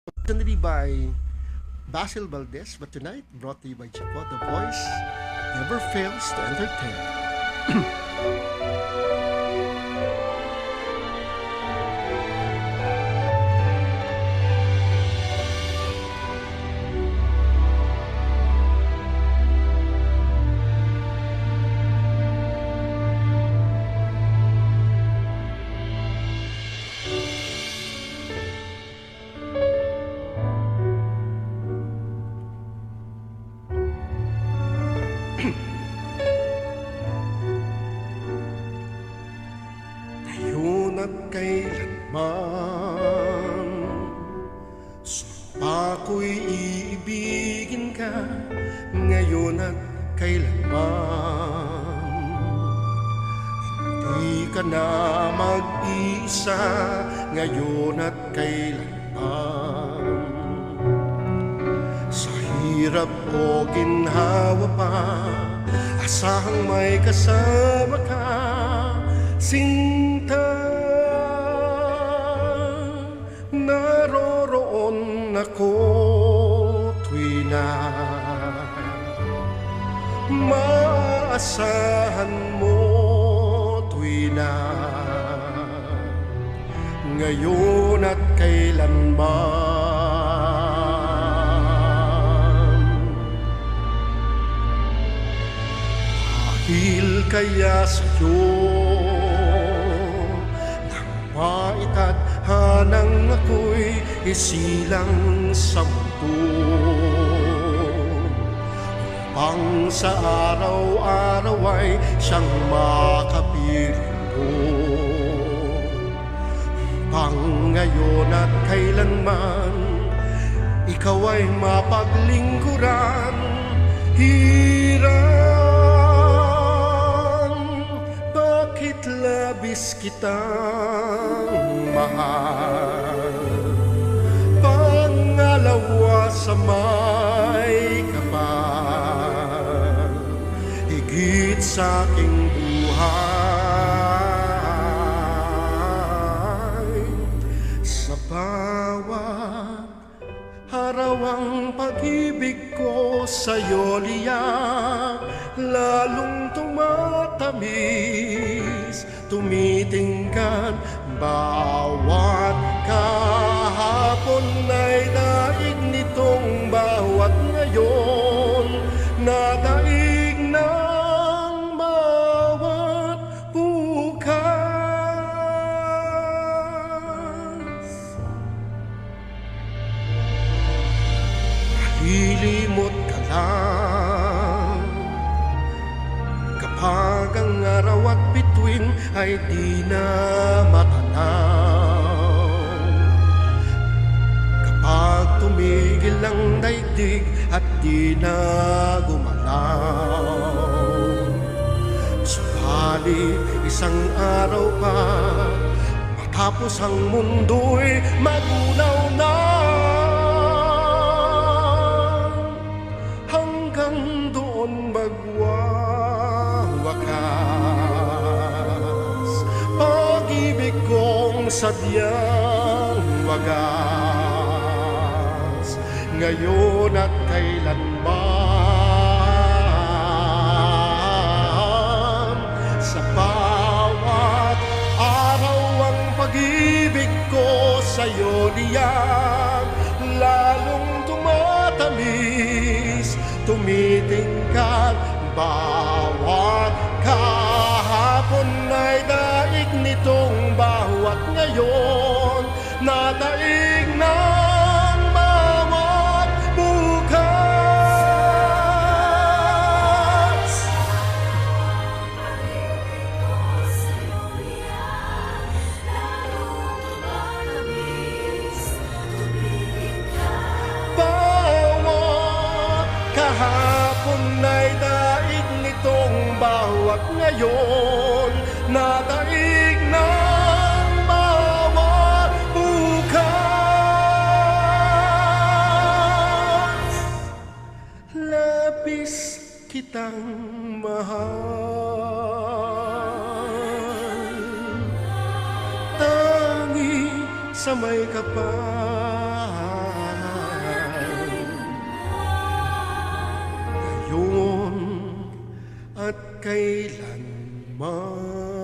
Originally by Basil Valdez, but tonight brought to you by Chapo, the voice never fails to entertain. Ngayon at kailanman, sumpa ko'y iibigin ka. Ngayon at kailanman, hindi ka na mag-isa. Ngayon at kailanman, sa hirap o ginhawa pa, asahang may kasama ka. Sinta, naroroon ako tuwi na maasahan mo tuwi na ngayon at kailanman. Dahil kaya sa'yo maitadhanang ako'y isilang sa mundo, upang sa araw-araw ay siyang makapiling ko, upang ngayon at kailanman ikaw ay mapaglingkuran. Bakit labis kitang mahal? Pangalawa sa may kapal, higit sa aking buhay. Sa bawat harawang pag-ibig ko sa'yo liyak, lalong tumatamis, tumitingkad. Bawat kahapon ay daig nitong bawat ngayon, nadaig ng bawat bukas. Lilimot ka lang kapag ang araw at bituin ay di na matanaw, kapag tumigil ang daigdig at di na gumalaw. Subalit isang araw pa, matapos ang mundo'y magunaw na, hanggang doon magwawakas pag-ibig kong sadyang wagas, ngayon at kailanman. Sa bawat araw ang pag-ibig ko sa'yo liyak, lalong tumatamis, tumitingkad. Bawat kahapon ay daig nitong bawat ngayon, nadaig ng bawat bukas. Bawat kahapon ay daig nitong bawat ngayon, nadaig ng bawat bukas. Labis kitang mahal, tangi sa may kapal. at kailanman.